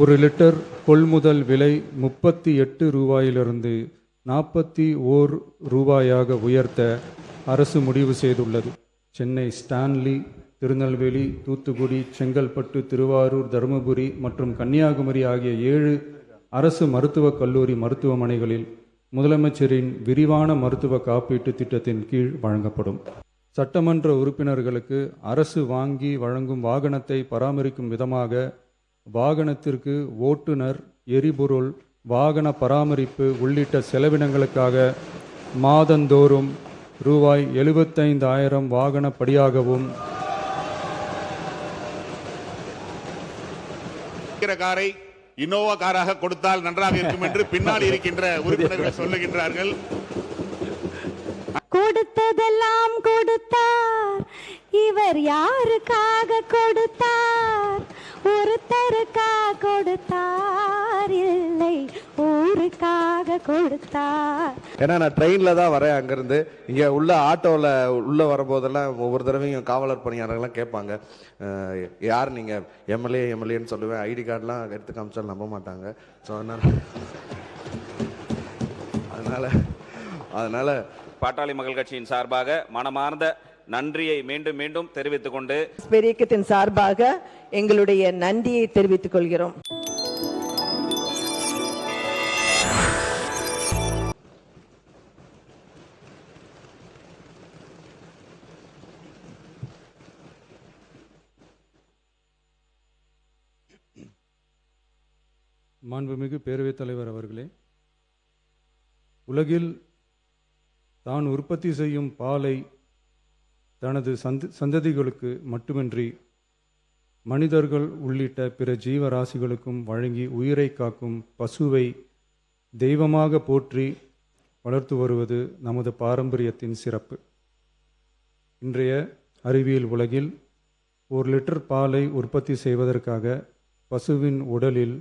ஒரு லிட்டர் கொள்முதல் விலை 38 ரூபாயிலிருந்து 41 ரூபாயாக உயர்த்த அரசு முடிவு செய்துள்ளது. சென்னை, ஸ்டான்லி, திருநெல்வேலி, தூத்துக்குடி, செங்கல்பட்டு, திருவாரூர், தருமபுரி மற்றும் கன்னியாகுமரி ஆகிய 7 அரசு மருத்துவக் கல்லூரி மருத்துவமனைகளில் முதலமைச்சரின் விரிவான மருத்துவ காப்பீட்டு திட்டத்தின் கீழ் வழங்கப்படும். சட்டமன்ற உறுப்பினர்களுக்கு அரசு வாங்கி வழங்கும் வாகனத்தை பராமரிக்கும் விதமாக வாகனத்திற்கு ஓட்டுநர், எரிபொருள், வாகன பராமரிப்பு உள்ளிட்ட செலவினங்களுக்காக மாதந்தோறும் ரூபாய் 75,000 வாகன படியாகவும் காரை இனோவா காராக கொடுத்தால் நன்றாக இருக்கும் என்று பின்னால் இருக்கின்ற உறுப்பினர்கள் சொல்லுகின்றார்கள். கொடுத்ததெல்லாம் கொடுத்தார், இவர் யாருக்காக கொடுத்தார்? ஒருத்தருக்கா கொடுத்தார், இல்லை ஊருக்காக கொடுத்தார். ஏன்னா நான் ட்ரெயினில் தான் வரேன். அங்கேருந்து இங்கே உள்ள ஆட்டோவில் உள்ளே வரும்போதெல்லாம் ஒவ்வொரு தடவையும் காவலர் பணியாளர்கள்லாம் கேட்பாங்க, யார் நீங்கள்? எம்எல்ஏன்னு சொல்லுவேன். ஐடி கார்டெலாம் எடுத்து காமிச்சாலும் நம்ப மாட்டாங்க. ஸோ அதனால் பாட்டாளி மக்கள் கட்சியின் சார்பாக மனமார்ந்த நன்றியை மீண்டும் மீண்டும் தெரிவித்துக் கொண்டு இயக்கத்தின் சார்பாக எங்களுடைய நன்றியை தெரிவித்துக் கொள்கிறோம். மாண்புமிகு பேரவைத் தலைவர் அவர்களே, உலகில் தான் உற்பத்தி செய்யும் பாலை தனது சந்ததிகளுக்கு மட்டுமின்றி மனிதர்கள் உள்ளிட்ட பிற ஜீவராசிகளுக்கும் வழங்கி உயிரை காக்கும் பசுவை தெய்வமாக போற்றி வளர்த்து வருவது நமது பாரம்பரியத்தின் சிறப்பு. இன்றைய அறிவியல் உலகில் 1 லிட்டர் பாலை உற்பத்தி செய்வதற்காக பசுவின் உடலில்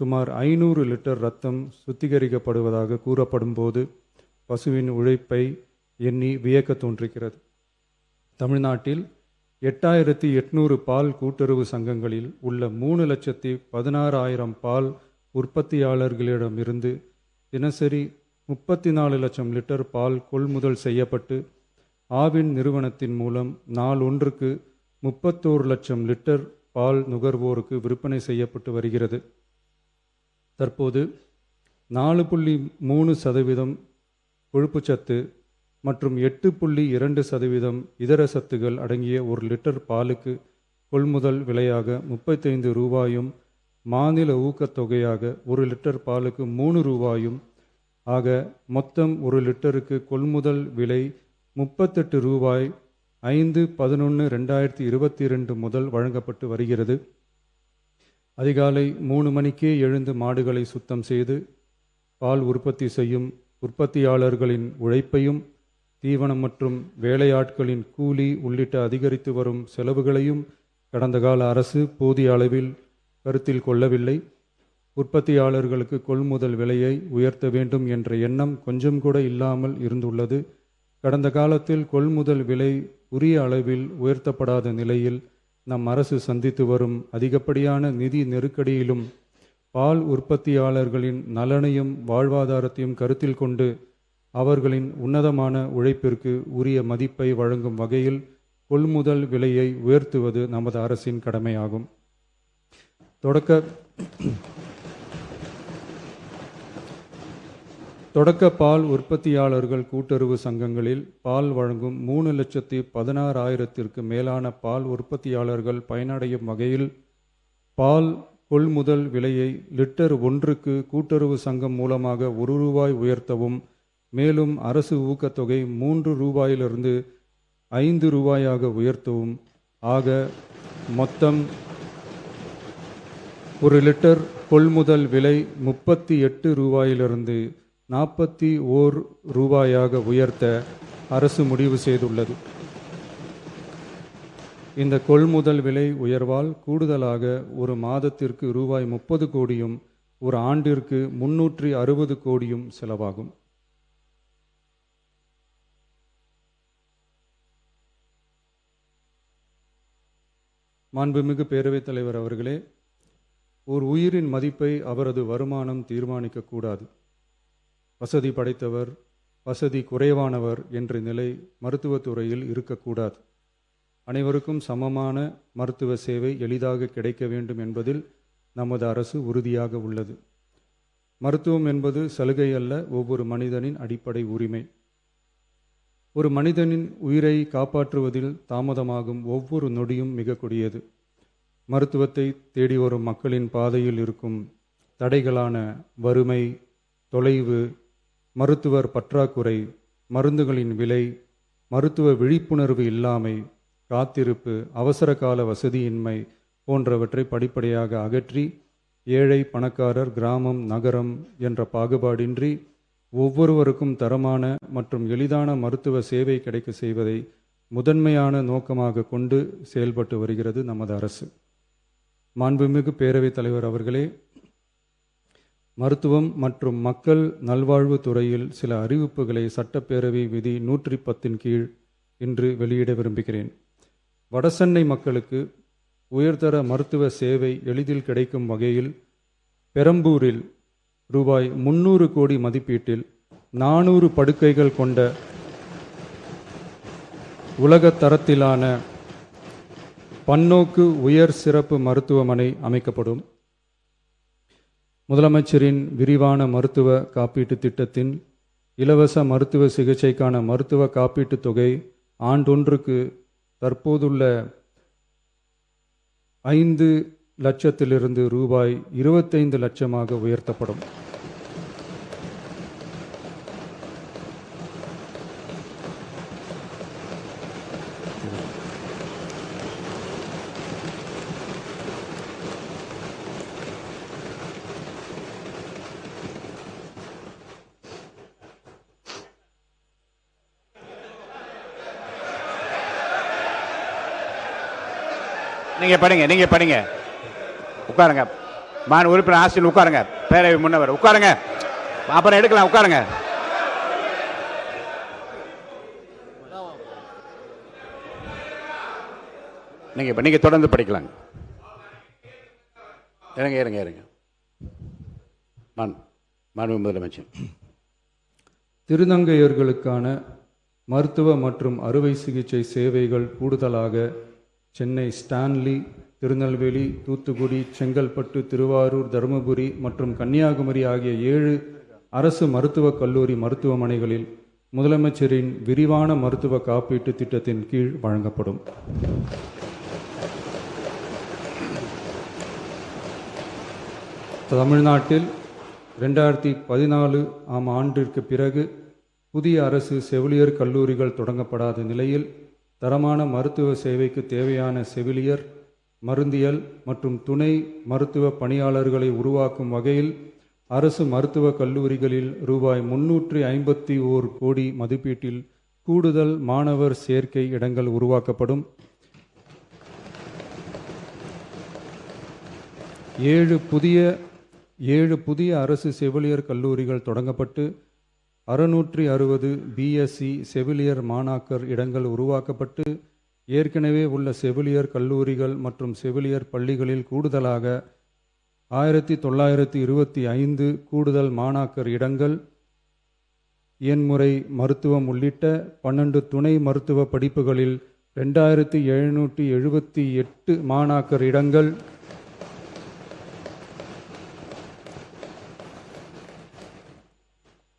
சுமார் 500 லிட்டர் இரத்தம் சுத்திகரிக்கப்படுவதாக கூறப்படும் போது பசுவின் உழைப்பை எண்ணி வியக்க தோன்றுகிறது. தமிழ்நாட்டில் 8800 பால் கூட்டுறவு சங்கங்களில் உள்ள 3,16,000 பால் உற்பத்தியாளர்களிடமிருந்து தினசரி 34 லட்சம் லிட்டர் பால் கொள்முதல் செய்யப்பட்டு ஆவின் நிறுவனத்தின் மூலம் நாளொன்றுக்கு 31 லட்சம் லிட்டர் பால் நுகர்வோருக்கு விற்பனை செய்யப்பட்டு வருகிறது. தற்போது 4.3% கொழுப்புச்சத்து மற்றும் 8.2% இதர சத்துகள் அடங்கிய 1 லிட்டர் பாலுக்கு கொள்முதல் விலையாக 35 ரூபாயும், மாநில ஊக்கத்தொகையாக 1 லிட்டர் பாலுக்கு 3 ரூபாயும் ஆக மொத்தம் 1 லிட்டருக்கு கொள்முதல் விலை 38 ரூபாய் 5/11/2022 முதல் வழங்கப்பட்டு வருகிறது. அதிகாலை 3 மணிக்கே எழுந்து மாடுகளை சுத்தம் செய்து பால் உற்பத்தி செய்யும் உற்பத்தியாளர்களின் உழைப்பையும் தீவனம் மற்றும் வேலையாட்களின் கூலி உள்ளிட்ட அதிகரித்து வரும் செலவுகளையும் கடந்த கால அரசு போதிய அளவில் கருத்தில் கொள்ளவில்லை. உற்பத்தியாளர்களுக்கு கொள்முதல் விலையை உயர்த்த வேண்டும் என்ற எண்ணம் கொஞ்சம் கூட இல்லாமல் இருந்துள்ளது. கடந்த காலத்தில் கொள்முதல் விலை உரிய அளவில் உயர்த்தப்படாத நிலையில் நம் அரசு சந்தித்து வரும் அதிகப்படியான நிதி நெருக்கடியிலும் பால் உற்பத்தியாளர்களின் நலனையும் வாழ்வாதாரத்தையும் கருத்தில் கொண்டு அவர்களின் உன்னதமான உழைப்பிற்கு உரிய மதிப்பை வழங்கும் வகையில் கொள்முதல் விலையை உயர்த்துவது நமது அரசின் கடமையாகும். தொடக்க பால் உற்பத்தியாளர்கள் கூட்டுறவு சங்கங்களில் பால் வழங்கும் 3,16,000க்கு மேலான பால் உற்பத்தியாளர்கள் பயனடையும் வகையில் பால் கொள்முதல் விலையை லிட்டர் ஒன்றுக்கு கூட்டுறவு சங்கம் மூலமாக 1 ரூபாய் உயர்த்தவும், மேலும் அரசு ஊக்கத்தொகை 3 ரூபாயிலிருந்து 5 ரூபாயாக உயர்த்தவும் ஆக மொத்தம் 1 லிட்டர் கொள்முதல் விலை 38 ரூபாயிலிருந்து 41 ரூபாயாக உயர்த்த அரசு முடிவு செய்துள்ளது. இந்த கொள்முதல் விலை உயர்வால் கூடுதலாக ஒரு மாதத்திற்கு ரூபாய் 30 கோடியும் ஒரு ஆண்டிற்கு 360 கோடியும் செலவாகும். மாண்புமிகு பேரவைத் தலைவர் அவர்களே, ஒரு உயிரின் மதிப்பை அவரது வருமானம் தீர்மானிக்கக்கூடாது. வசதி படைத்தவர், வசதி குறைவானவர் என்ற நிலை மருத்துவத்துறையில் இருக்கக்கூடாது. அனைவருக்கும் சமமான மருத்துவ சேவை எளிதாக கிடைக்க வேண்டும் என்பதில் நமது அரசு உறுதியாக உள்ளது. மருத்துவம் என்பது சலுகை அல்ல, ஒவ்வொரு மனிதனின் அடிப்படை உரிமை. ஒரு மனிதனின் உயிரை காப்பாற்றுவதில் தாமதமாகும் ஒவ்வொரு நொடியும் மிக கொடியது. மருத்துவத்தை தேடி வரும் மக்களின் பாதையில் இருக்கும் தடைகளான வறுமை, தொலைவு, மருத்துவர் பற்றாக்குறை, மருந்துகளின் விலை, மருத்துவ விழிப்புணர்வு இல்லாமை, காத்திருப்பு, அவசர கால வசதியின்மை போன்றவற்றை படிப்படியாக அகற்றி ஏழை, பணக்காரர், கிராமம், நகரம் என்ற பாகுபாடின்றி ஒவ்வொருவருக்கும் தரமான மற்றும் எளிதான மருத்துவ சேவை கிடைக்க செய்வதை முதன்மையான நோக்கமாக கொண்டு செயல்பட்டு வருகிறது நமது அரசு. மாண்புமிகு பேரவைத் தலைவர் அவர்களே, மருத்துவம் மற்றும் மக்கள் நல்வாழ்வு துறையில் சில அறிவிப்புகளை சட்டப்பேரவை விதி 110 கீழ் இன்று வெளியிட விரும்புகிறேன். வடசென்னை மக்களுக்கு உயர்தர மருத்துவ சேவை எளிதில் கிடைக்கும் வகையில் பெரம்பூரில் ரூபாய் 300 கோடி மதிப்பீட்டில் 400 படுக்கைகள் கொண்ட உலக தரத்திலான பன்னோக்கு உயர் சிறப்பு மருத்துவமனை அமைக்கப்படும். முதலமைச்சரின் விரிவான மருத்துவ காப்பீட்டு திட்டத்தின் இலவச மருத்துவ சிகிச்சைக்கான மருத்துவ காப்பீட்டுத் தொகை ஆண்டொன்றுக்கு தற்போதுள்ள 5 லட்சத்திலிருந்து ரூபாய் 25 லட்சமாக உயர்த்தப்படும். நீங்க படிங்க உட்காருங்க. மாநில உறுப்பினர் ஆசிரியர் உட்காருங்க. பேரவை முன்னவர் உட்காருங்க. அப்புறம் எடுக்கலாம், உட்காருங்க. நீங்க தொடர்ந்து படிக்கலாங்க. இருங்க. மாண்பு முதலமைச்சர். திருநங்கையர்களுக்கான மருத்துவ மற்றும் அறுவை சிகிச்சை சேவைகள் கூடுதலாக சென்னை, ஸ்டான்லி, திருநெல்வேலி, தூத்துக்குடி, செங்கல்பட்டு, திருவாரூர், தருமபுரி மற்றும் கன்னியாகுமரி ஆகிய 7 அரசு மருத்துவக் கல்லூரி மருத்துவமனைகளில் முதலமைச்சரின் விரிவான மருத்துவ காப்பீட்டு திட்டத்தின் கீழ் வழங்கப்படும். தமிழ்நாட்டில் 2014 ஆண்டிற்கு பிறகு புதிய அரசு செவிலியர் கல்லூரிகள் தொடங்கப்படாத நிலையில் தரமான மருத்துவ சேவைக்கு தேவையான செவிலியர், மருந்தியல் மற்றும் துணை மருத்துவ பணியாளர்களை உருவாக்கும் வகையில் அரசு மருத்துவக் கல்லூரிகளில் ரூபாய் 351 கோடி மதிப்பீட்டில் கூடுதல் மாணவர் சேர்க்கை இடங்கள் உருவாக்கப்படும். 7 புதிய அரசு செவிலியர் கல்லூரிகள் தொடங்கப்பட்டு 660 பிஎஸ்சி செவிலியர் மாணாக்கர் இடங்கள் உருவாக்கப்பட்டு ஏற்கனவே உள்ள செவிலியர் கல்லூரிகள் மற்றும் செவிலியர் பள்ளிகளில் கூடுதலாக 1925 கூடுதல் மாணாக்கர் இடங்கள், எண்முறை மருத்துவம் உள்ளிட்ட 12 துணை மருத்துவ படிப்புகளில் 2778 மாணாக்கர் இடங்கள்,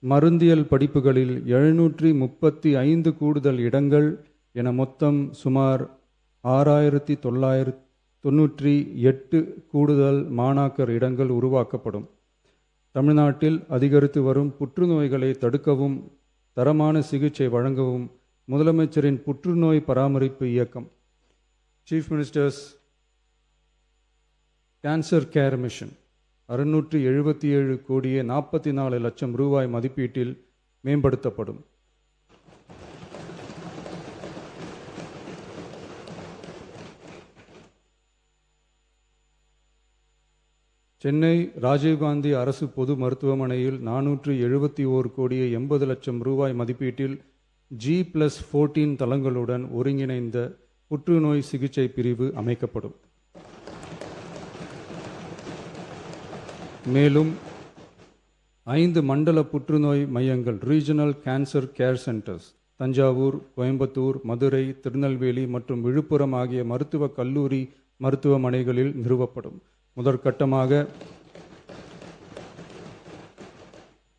மருந்தியல் படிப்புகளில் 735 கூடுதல் இடங்கள் என மொத்தம் சுமார் 6998 கூடுதல் மாணாக்கர் இடங்கள் உருவாக்கப்படும். தமிழ்நாட்டில் அதிகரித்து வரும் புற்றுநோய்களை தடுக்கவும் தரமான சிகிச்சை வழங்கவும் முதலமைச்சரின் புற்றுநோய் பராமரிப்பு இயக்கம் chief ministers cancer care mission 677 கோடியே 44 லட்சம் ரூபாய் மதிப்பீட்டில் மேம்படுத்தப்படும். சென்னை ராஜீவ்காந்தி அரசு பொது மருத்துவமனையில் 471 கோடியே 80 லட்சம் ரூபாய் மதிப்பீட்டில் G+14 தளங்களுடன் ஒருங்கிணைந்த புற்றுநோய் சிகிச்சை பிரிவு அமைக்கப்படும். மேலும் 5 மண்டல புற்றுநோய் மையங்கள் regional cancer care centres Thanjavur, Coimbatore, Madurai, Tirunelveli மற்றும் விழுப்புரம் ஆகிய மருத்துவக் கல்லூரி மருத்துவமனைகளில் நிறுவப்படும்.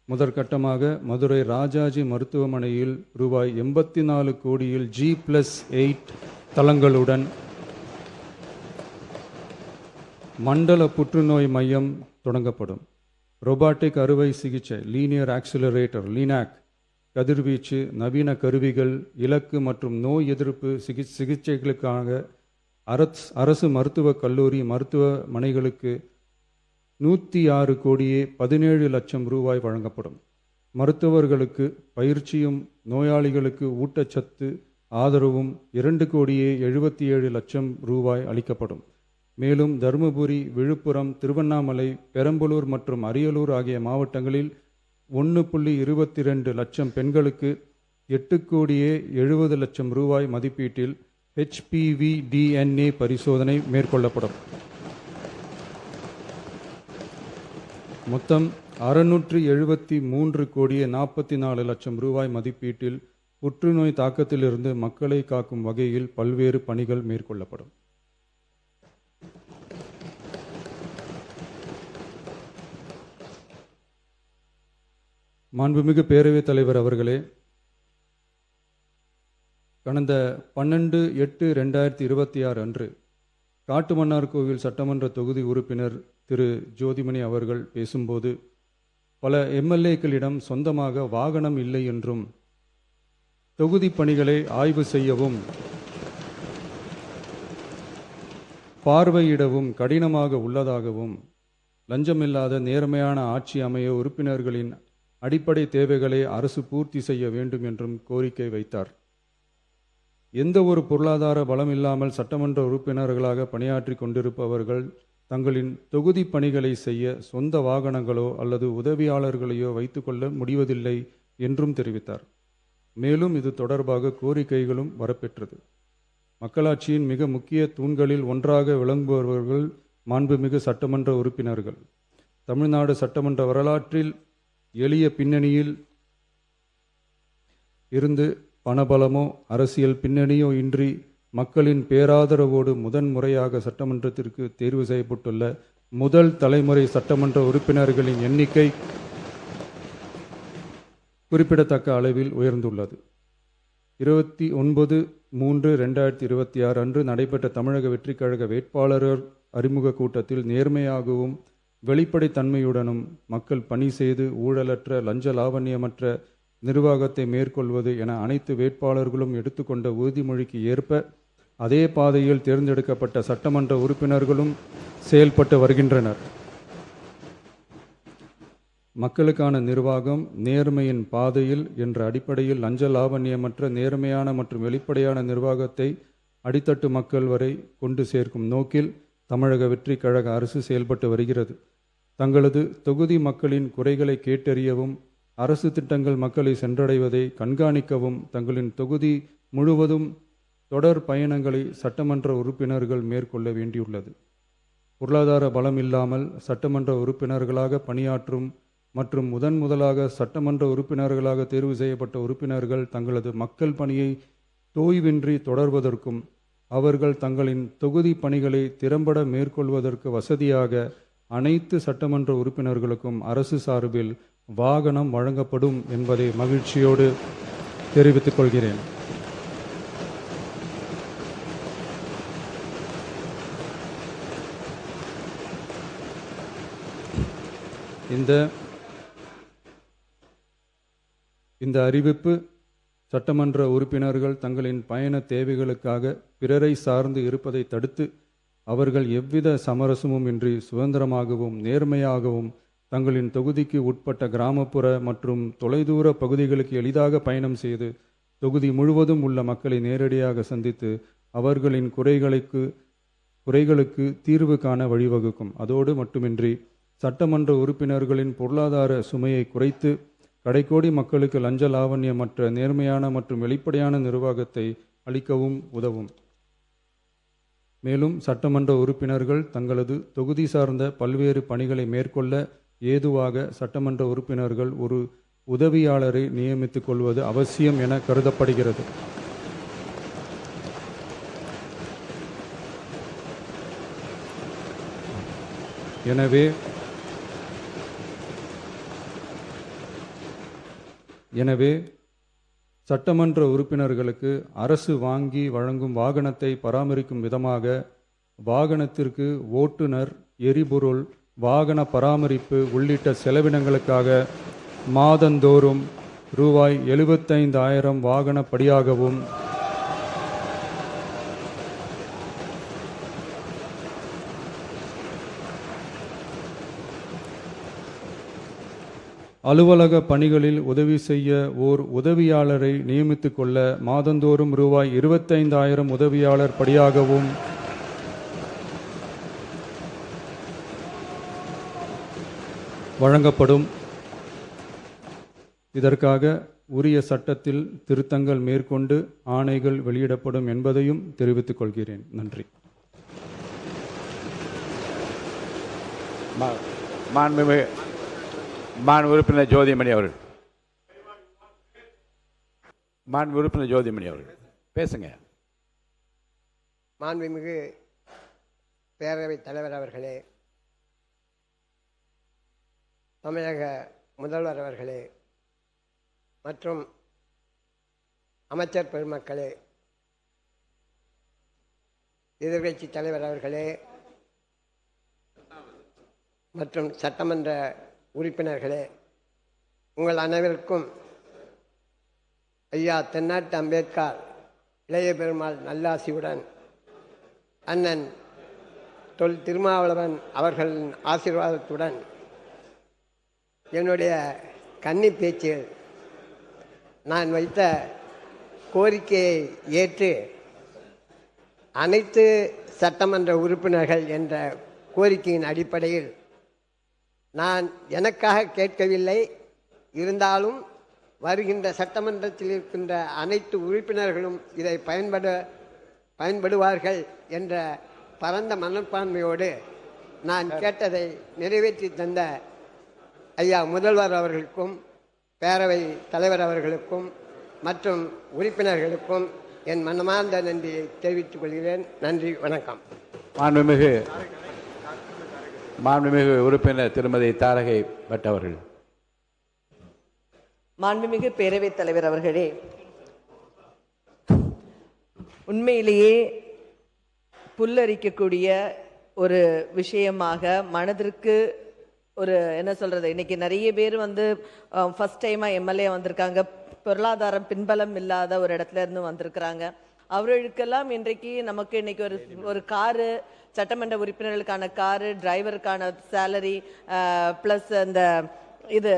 முதற்கட்டமாக மதுரை ராஜாஜி மருத்துவமனையில் ரூபாய் 84 கோடியில் G+8 தளங்களுடன் மண்டல புற்றுநோய் மையம் தொடங்கப்படும். ரொபாட்டிக் அறுவை சிகிச்சை லீனியர் ஆக்சிலரேட்டர் லீனாக், கதிர்வீச்சு, நவீன கருவிகள், இலக்கு மற்றும் நோய் எதிர்ப்பு சிகிச்சைகளுக்காக அரசு மருத்துவக் கல்லூரி மருத்துவமனைகளுக்கு 106 கோடியே 17 லட்சம் ரூபாய் வழங்கப்படும். மருத்துவர்களுக்கு பயிற்சியும் நோயாளிகளுக்கு ஊட்டச்சத்து ஆதரவும் 2 கோடியே 77 லட்சம் ரூபாய் அளிக்கப்படும். மேலும் தருமபுரி, விழுப்புரம், திருவண்ணாமலை, பெரம்பலூர் மற்றும் அரியலூர் ஆகிய மாவட்டங்களில் 1.22 லட்சம் பெண்களுக்கு 8 கோடியே 70 லட்சம் ரூபாய் மதிப்பீட்டில் HPV DNA பரிசோதனை மேற்கொள்ளப்படும். மொத்தம் 673 கோடியே 44 லட்சம் ரூபாய் மதிப்பீட்டில் புற்றுநோய் தாக்கத்திலிருந்து மக்களை காக்கும் வகையில் பல்வேறு பணிகள் மேற்கொள்ளப்படும். மாண்புமிகு பேரவைத் தலைவர் அவர்களே, கடந்த 12/8/2026 அன்று காட்டுமன்னார்கோவில் சட்டமன்ற தொகுதி உறுப்பினர் திரு ஜோதிமணி அவர்கள் பேசும்போது பல எம்எல்ஏக்களிடம் சொந்தமாக வாகனம் இல்லை என்றும் தொகுதி பணிகளை ஆய்வு செய்யவும் பார்வையிடவும் கடினமாக உள்ளதாகவும் லஞ்சமில்லாத நேர்மையான ஆட்சி அமைய உறுப்பினர்களின் அடிப்படை தேவைகளை அரசு பூர்த்தி செய்ய வேண்டும் என்றும் கோரிக்கை வைத்தார். எந்த ஒரு பொருளாதார பலம் இல்லாமல் சட்டமன்ற உறுப்பினர்களாக பணியாற்றி கொண்டிருப்பவர்கள் தங்களின் தொகுதி பணிகளை செய்ய சொந்த வாகனங்களோ அல்லது உதவியாளர்களையோ வைத்துக்கொள்ள முடிவதில்லை என்றும் தெரிவித்தார். மேலும் இது தொடர்பாக கோரிக்கைகளும் வரப்பெற்றது. மக்களாட்சியின் மிக முக்கிய தூண்களில் ஒன்றாக விளங்குபவர்கள் மாண்புமிகு சட்டமன்ற உறுப்பினர்கள். தமிழ்நாடு சட்டமன்ற வரலாற்றில் எளிய பின்னணியில் இருந்து பணபலமோ அரசியல் பின்னணியோ இன்றி மக்களின் பேராதரவோடு முதன்முறையாக சட்டமன்றத்திற்கு தேர்வு செய்யப்பட்டுள்ள முதல் தலைமுறை சட்டமன்ற உறுப்பினர்களின் எண்ணிக்கை குறிப்பிடத்தக்க அளவில் உயர்ந்துள்ளது. 29/3/2026 அன்று நடைபெற்ற தமிழக வெற்றிக் கழக வேட்பாளர் அறிமுக கூட்டத்தில் நேர்மையாகவும் வெளிப்படைத்தன்மையுடனும் மக்கள் பணி செய்து ஊழலற்ற லஞ்ச லாவண்யமற்ற நிர்வாகத்தை மேற்கொள்வது என அனைத்து வேட்பாளர்களும் எடுத்துக்கொண்ட உறுதிமொழிக்கு ஏற்ப அதே பாதையில் தேர்ந்தெடுக்கப்பட்ட சட்டமன்ற உறுப்பினர்களும் செயல்பட்டு வருகின்றனர். மக்களுக்கான நிர்வாகம் நேர்மையின் பாதையில் என்ற அடிப்படையில் லஞ்ச லாவண்யமற்ற நேர்மையான மற்றும் வெளிப்படையான நிர்வாகத்தை அடித்தட்டு மக்கள் வரை கொண்டு சேர்க்கும் நோக்கில் தமிழக வெற்றி கழக அரசு செயல்பட்டு வருகிறது. தங்களது தொகுதி மக்களின் குறைகளை கேட்டறியவும் அரசு திட்டங்கள் மக்களை சென்றடைவதை கண்காணிக்கவும் தங்களின் தொகுதி முழுவதும் தொடர் பயணங்களை சட்டமன்ற உறுப்பினர்கள் மேற்கொள்ள வேண்டியுள்ளது. பொருளாதார பலம் இல்லாமல் சட்டமன்ற உறுப்பினர்களாக பணியாற்றும் மற்றும் முதலாக சட்டமன்ற உறுப்பினர்களாக தேர்வு செய்யப்பட்ட உறுப்பினர்கள் தங்களது மக்கள் பணியை தோய்வின்றி தொடர்வதற்கும் அவர்கள் தங்களின் தொகுதி பணிகளை திறம்பட மேற்கொள்வதற்கு வசதியாக அனைத்து சட்டமன்ற உறுப்பினர்களுக்கும் அரசு சார்பில் வாகனம் வழங்கப்படும் என்பதை மகிழ்ச்சியோடு தெரிவித்துக் கொள்கிறேன். இந்த அறிவிப்பு சட்டமன்ற உறுப்பினர்கள் தங்களின் பயண தேவைகளுக்காக பிறரை சார்ந்து இருப்பதை தடுத்து அவர்கள் எவ்வித சமரசமும் இன்றி சுதந்திரமாகவும் நேர்மையாகவும் தங்களின் தொகுதிக்கு உட்பட்ட கிராமப்புற மற்றும் தொலைதூர பகுதிகளுக்கு எளிதாக பயணம் செய்து தொகுதி முழுவதும் உள்ள மக்களை நேரடியாக சந்தித்து அவர்களின் குறைகளுக்கு தீர்வு காண வழிவகுக்கும். அதோடு மட்டுமின்றி சட்டமன்ற உறுப்பினர்களின் பொருளாதார சுமையை குறைத்து கடைக்கோடி மக்களுக்கு லஞ்ச லாவண்யமற்ற நேர்மையான மற்றும் வெளிப்படையான நிர்வாகத்தை அளிக்கவும் உதவும். மேலும் சட்டமன்ற உறுப்பினர்கள் தங்களது தொகுதி சார்ந்த பல்வேறு பணிகளை மேற்கொள்ள ஏதுவாக சட்டமன்ற உறுப்பினர்கள் ஒரு உதவியாளரை நியமித்துக் கொள்வது அவசியம் என கருதப்படுகிறது. எனவே சட்டமன்ற உறுப்பினர்களுக்கு அரசு வாங்கி வழங்கும் வாகனத்தை பராமரிக்கும் விதமாக வாகனத்திற்கு ஓட்டுநர், எரிபொருள், வாகன பராமரிப்பு உள்ளிட்ட செலவினங்களுக்காக மாதந்தோறும் ரூபாய் 75,000 வாகன படியாகவும் அலுவலக பணிகளில் உதவி செய்ய ஓர் உதவியாளரை நியமித்துக் கொள்ள மாதந்தோறும் ரூபாய் 25,000 உதவியாளர் படியாகவும் வழங்கப்படும். இதற்காக உரிய சட்டத்தில் திருத்தங்கள் மேற்கொண்டு ஆணைகள் வெளியிடப்படும் என்பதையும் தெரிவித்துக் கொள்கிறேன். நன்றி. உறுப்பினர் ஜோதிமணி அவர்கள். உறுப்பினர் ஜோதிமணி அவர்கள் பேசுங்க. மாண்புமிகு பேரவைத் தலைவர் அவர்களே, தமிழக முதல்வர் அவர்களே மற்றும் அமைச்சர் பெருமக்களே, எதிர்க்கட்சி தலைவர் அவர்களே மற்றும் சட்டமன்ற உறுப்பினர்களே, உங்கள் அனைவருக்கும் ஐயா தென்னாட்டு அம்பேத்கர் இளைய பெருமாள் நல்லாசியுடன் அண்ணன் தொல் திருமாவளவன் அவர்களின் ஆசீர்வாதத்துடன் என்னுடைய கன்னி பேச்சில் நான் வைத்த கோரிக்கையை ஏற்று அனைத்து சட்டமன்ற உறுப்பினர்கள் என்ற கோரிக்கையின் அடிப்படையில் நான் எனக்காக கேட்கவில்லை, இருந்தாலும் வருகின்ற சட்டமன்றத்தில் இருக்கின்ற அனைத்து உறுப்பினர்களும் இதை பயன்படுவார்கள் என்ற பரந்த மனப்பான்மையோடு நான் கேட்டதை நிறைவேற்றி தந்த ஐயா முதல்வர் அவர்களுக்கும் பேரவை தலைவர் அவர்களுக்கும் மற்றும் உறுப்பினர்களுக்கும் என் மனமார்ந்த நன்றியை தெரிவித்துக் கொள்கிறேன். நன்றி, வணக்கம். மாண்புமிகு உறுப்பினர் திருமதி தாரகை பட் அவர்கள். மாண்புமிகு பேரவைத் தலைவர் அவர்களே, உண்மையிலேயே புல்லரிக்கக்கூடிய ஒரு விஷயமாக மனதிற்கு ஒரு என்ன சொல்றது, இன்னைக்கு நிறைய பேர் ஃபர்ஸ்ட் டைமா எம்எல்ஏ வந்திருக்காங்க, பொருளாதாரம் பின்பலம் இல்லாத ஒரு இடத்துல இருந்து வந்திருக்கிறாங்க. அவர்களுக்கெல்லாம் இன்றைக்கு நமக்கு இன்னைக்கு ஒரு காரு, சட்டமன்ற உறுப்பினர்களுக்கான காரு, டிரைவருக்கான சேலரி, பிளஸ் அந்த இது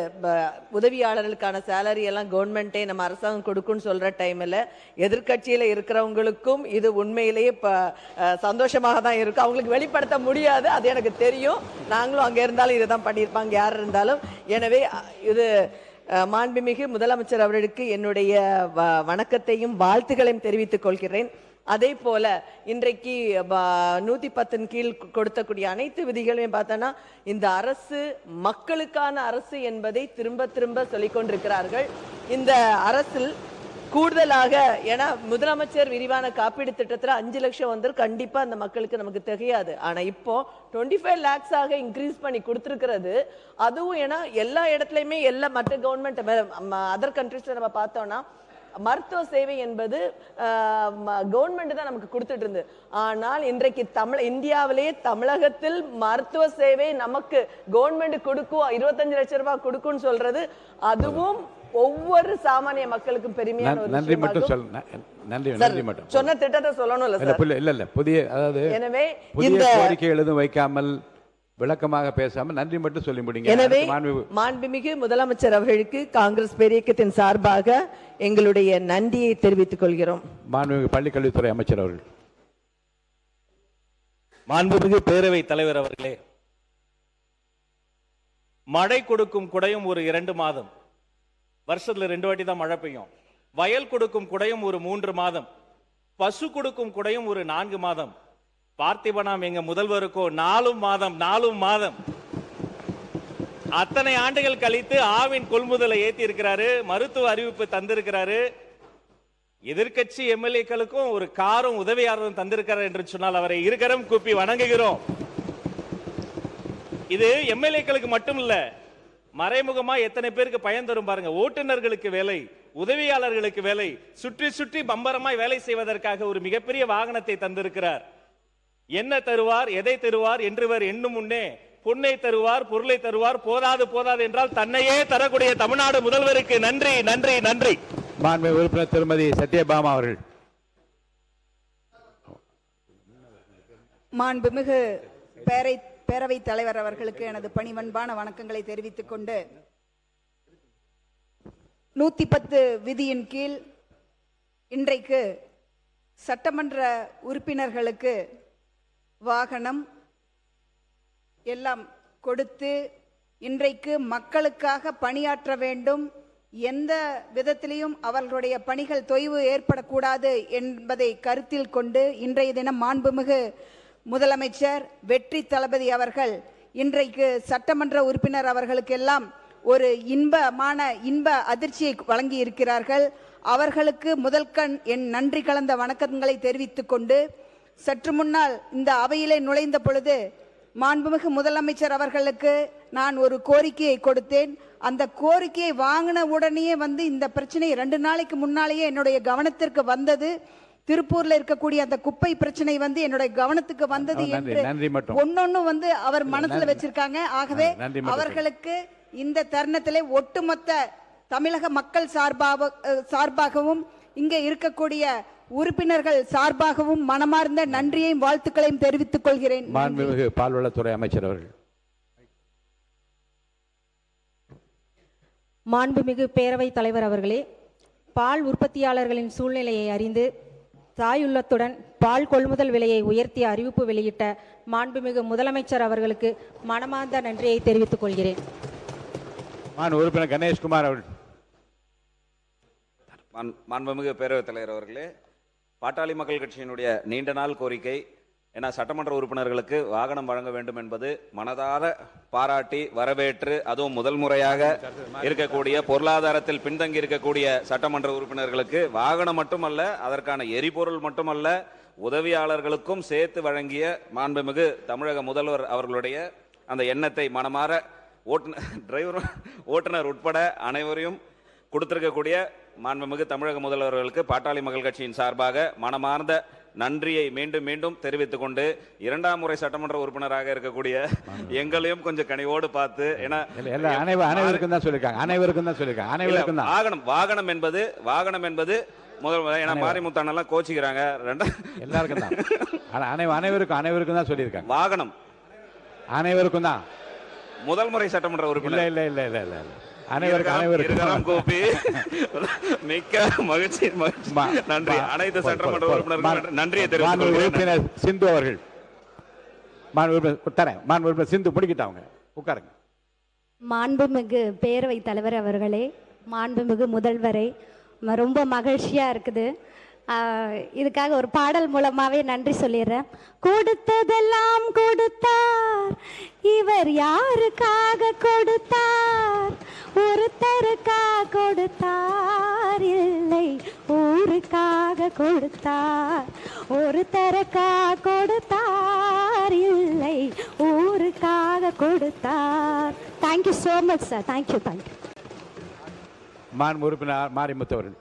உதவியாளர்களுக்கான சேலரி எல்லாம் கவர்மெண்ட்டே நம்ம அரசாங்கம் கொடுக்குன்னு சொல்ற டைம்ல எதிர்கட்சியில இருக்கிறவங்களுக்கும் இது உண்மையிலேயே சந்தோஷமாக தான் இருக்கும். அவங்களுக்கு வெளிப்படுத்த முடியாது, அது எனக்கு தெரியும். நாங்களும் அங்க இருந்தாலும் இதுதான் பண்ணியிருப்பாங்க யார் இருந்தாலும். எனவே இது மாண்புமிகு முதலமைச்சர் அவர்களுக்கு என்னுடைய வணக்கத்தையும் வாழ்த்துக்களையும் தெரிவித்துக் கொள்கிறேன். அதே போல இன்றைக்கு 110 கீழ் கொடுத்தக்கூடிய அனைத்து விதிகளையும் பார்த்தோன்னா இந்த அரசு மக்களுக்கான அரசு என்பதை திரும்ப திரும்ப சொல்லிக் கொண்டிருக்கிறார்கள். இந்த அரசில் கூடுதலாக, ஏன்னா முதலமைச்சர் விரிவான காப்பீடு திட்டத்தில் 5 லட்சம் கண்டிப்பா அந்த மக்களுக்கு நமக்கு தெரியாது. ஆனா இப்போ 25 lakhs இன்க்ரீஸ் பண்ணி கொடுத்துருக்கிறது. அதுவும் ஏன்னா எல்லா இடத்துலையுமே எல்லா மற்ற கவர்மெண்ட் அதர் கண்ட்ரீஸ்ல நம்ம பார்த்தோம்னா மருத்துவ சேவை என்பது கவர்மெண்ட் தான் நமக்கு கொடுத்துட்டு இருந்து. ஆனால் இன்றைக்கு இந்தியாவிலேயே தமிழகத்தில் மருத்துவ சேவை நமக்கு கவர்மெண்ட் கொடுக்கும், 25 லட்சம் ரூபாய் கொடுக்கும்னு சொல்றது, அதுவும் ஒவ்வொரு சாமானிய மக்களுக்கும் பெருமையான ஒரு நன்றி மட்டும் சொன்ன திட்டத்தை சொல்லணும் இல்ல புதிய, அதாவது எனவே இந்த கோரிக்கை எழுதும் வைக்காமல் விளக்கமாக பேசாமல் நன்றி மட்டும் சொல்லி முடிங்க. எனவே மாண்புமிகு முதலமைச்சர் அவர்களுக்கு காங்கிரஸ் பேரியக்கத்தின் சார்பாக எங்களுடைய நன்றியை தெரிவித்துக் கொள்கிறோம். மாண்புமிகு பள்ளிக்கல்வித்துறை அமைச்சர் அவர்கள். மாண்புமிகு பேரவை தலைவர் அவர்களே, மழை கொடுக்கும் குடையும் ஒரு 2 மாதம், வருஷத்துல 2 வாட்டி தான் மழை பெய்யும். வயல் கொடுக்கும் குடையும் ஒரு 3 மாதம், பசு கொடுக்கும் குடையும் ஒரு 4 மாதம், பார்த்திபனாம் எங்க முதல்வருக்கோ 4 மாதம் அத்தனை ஆண்டுகள் கழித்து ஆவின் கொள்முதலை ஏத்தி இருக்கிறாரு, மருத்துவ அறிவிப்பு தந்திருக்கிறாரு. எதிர்க்கட்சி எம்எல்ஏக்களுக்கும் ஒரு காரும் உதவியாளரும் தந்திருக்கிறார் என்று சொன்னால் அவரை இருக்கரம் கூப்பி வணங்குகிறோம். இது எம்எல்ஏக்களுக்கு மட்டும் இல்ல, மறைமுகமா எத்தனை பேருக்கு பயன் தரும் பாருங்க. ஓட்டுநர்களுக்கு வேலை, உதவியாளர்களுக்கு வேலை, சுற்றி சுற்றி பம்பரமாய் வேலை செய்வதற்காக ஒரு மிகப்பெரிய வாகனத்தை தந்திருக்கிறார். என்ன தருவார், எதை தருவார் என்றுவர் எண்ணும் முன்னே பொன்னை தருவார், பொருளை தருவார். போதாது என்றால் தன்னையே தரக்கூடிய தமிழ்நாடு முதல்வருக்கு நன்றி நன்றி நன்றி. மாண்புமிகு உறுப்பினர் திருமதி சத்யபாமா அவர்கள். மாண்புமிகு பேரவைத் தலைவர் அவர்களுக்கு எனது பணிவன்பான வணக்கங்களை தெரிவித்துக் கொண்டு 110 விதியின் கீழ் இன்றைக்கு சட்டமன்ற உறுப்பினர்களுக்கு வாகனம் எல்லாம் கொடுத்து இன்றைக்கு மக்களுக்காக பணியாற்ற வேண்டும், எந்த விதத்திலையும் அவர்களுடைய பணிகள் தொய்வு ஏற்படக்கூடாது என்பதை கருத்தில் கொண்டு இன்றைய தினம் மாண்புமிகு முதலமைச்சர் வெற்றி தளபதி அவர்கள் இன்றைக்கு சட்டமன்ற உறுப்பினர் அவர்களுக்கெல்லாம் ஒரு இன்ப அதிர்ச்சியை வழங்கி இருக்கிறார்கள். அவர்களுக்கு முதல்கண் என் நன்றி கலந்த வணக்கங்களை தெரிவித்துக் கொண்டு, சற்று முன்னால் இந்த அவையிலே நுழைந்த பொழுது மாண்புமிகு முதலமைச்சர் அவர்களுக்கு நான் ஒரு கோரிக்கையை கொடுத்தேன். அந்த கோரிக்கையை வாங்கின உடனே இந்த பிரச்சனை 2 நாளைக்கு முன்னாலேயே என்னுடைய கவனத்திற்கு வந்தது. திருப்பூர்ல இருக்கக்கூடிய அந்த குப்பை பிரச்சனை என்னுடைய கவனத்துக்கு வந்தது என்று ஒன்னொன்னு அவர் மனசுல வச்சிருக்காங்க. ஆகவே அவர்களுக்கு இந்த தருணத்திலே ஒட்டுமொத்த தமிழக மக்கள் சார்பாகவும் இங்கே இருக்கக்கூடிய உறுப்பினர்கள் சார்பாகவும் மனமார்ந்த நன்றியையும் வாழ்த்துக்களையும் தெரிவித்துக் கொள்கிறேன். மாண்புமிகு பால்வளத்துறை அமைச்சர் அவர்கள். மாண்புமிகு பேரவைத் தலைவர் அவர்களே, பால் உற்பத்தியாளர்களின் சூழ்நிலையை அறிந்து தாயுள்ளத்துடன் பால் கொள்முதல் விலையை உயர்த்திய அறிவிப்பு வெளியிட்ட மாண்புமிகு முதலமைச்சர் அவர்களுக்கு மனமார்ந்த நன்றியை தெரிவித்துக் கொள்கிறேன். உறுப்பினர் கணேஷ்குமார் அவர்கள். மாண்புமிகு பேரவைத் தலைவர் அவர்களே, பாட்டாளி மக்கள் கட்சியினுடைய நீண்ட நாள் கோரிக்கை, ஏன்னா சட்டமன்ற உறுப்பினர்களுக்கு வாகனம் வழங்க வேண்டும் என்பது மனதார பாராட்டி வரவேற்று, அதுவும் முதல் முறையாக இருக்கக்கூடிய பொருளாதாரத்தில் பின்தங்கி இருக்கக்கூடிய சட்டமன்ற உறுப்பினர்களுக்கு வாகனம் மட்டுமல்ல, அதற்கான எரிபொருள் மட்டுமல்ல, உதவியாளர்களுக்கும் சேர்த்து வழங்கிய மாண்புமிகு தமிழக முதல்வர் அவர்களுடைய அந்த எண்ணத்தை மனமாற ஓட்டுநர் உட்பட அனைவரையும் கொடுத்திருக்கக்கூடிய மாண்புமிகு தமிழக முதல்வர்களுக்கு பாட்டாளி மக்கள் கட்சியின் சார்பாக மனமார்ந்த நன்றியை மீண்டும் மீண்டும் தெரிவித்துக் கொண்டு, 2ஆம் முறை சட்டமன்ற உறுப்பினராக இருக்கக்கூடிய எங்களையும் கொஞ்சம் கனிவோடு பார்த்து, ஏன்னா அனைவருக்கும் தான் சொல்லிருக்காங்க. வாகனம் என்பது முதல், ஏன்னா மாரிமுத்தானெல்லாம் கோச்சிக்கிறாங்க, எல்லாருக்கும் தான், அனைவருக்கும் தான் சொல்லியிருக்காங்க. வாகனம் அனைவருக்கும் தான். முதல் முறை சட்டமன்ற உறுப்பினர் இல்ல அனைவருக்கும் கோபி மிக்க மகிழ்ச்சி நன்றி. அனைத்து சட்டமன்ற உறுப்பினர்களுக்கும் நன்றியை தெரிவித்துக் சிந்து அவர்கள். மாண்புமிகு சிந்து முடிக்கிட்டாங்க, உட்காருங்க. மாண்புமிகு பேரவைத் தலைவர் அவர்களே, மாண்புமிகு முதல்வரை, ரொம்ப மகிழ்ச்சியா இருக்குது. இதுக்காக ஒரு பாடல் மூலமாவே நன்றி சொல்லிடுறேன். கொடுத்ததெல்லாம் கொடுத்தார், இவர் யாருக்காக கொடுத்தார்? ஒருத்தருக்காக கொடுத்தார், இல்லை ஊருக்காக கொடுத்தார். ஒருத்தருக்காக கொடுத்தார், இல்லை ஊருக்காக கொடுத்தார். Thank you so much sir. Thank you. உறுப்பினர் மாரிமுத்து அவர்கள்.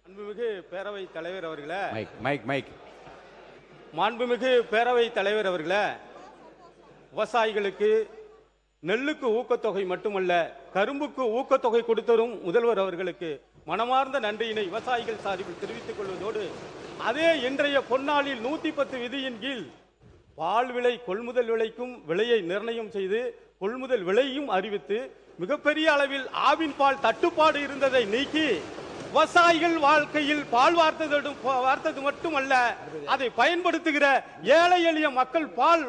மாண்புமிகு பேரவைத் தலைவர் அவர்களே, மைக். மாண்புமிகு பேரவைத் தலைவர் அவர்களே, விவசாயிகளுக்கு நெல்லுக்கு ஊக்கத்தொகை மட்டுமல்ல, கரும்புக்கு ஊக்கத்தொகை கொடுத்தரும் முதல்வர் அவர்களுக்கு மனமார்ந்த நன்றியினை விவசாயிகள் சார்பில் தெரிவித்துக் கொள்வதோடு, அதே இன்றைய பொன்னாளில் 110 விதியின் கீழ் பால் விலை கொள்முதல் விலைக்கும் விலையை நிர்ணயம் செய்து கொள்முதல் விலையும் அறிவித்து மிகப்பெரிய அளவில் ஆவின் பால் தட்டுப்பாடு இருந்ததை நீக்கி விவசாயிகள் வாழ்க்கையில் பால் வார்த்தது மட்டுமல்ல, அதை பயன்படுத்துகிற ஏழை எளிய மக்கள் பால்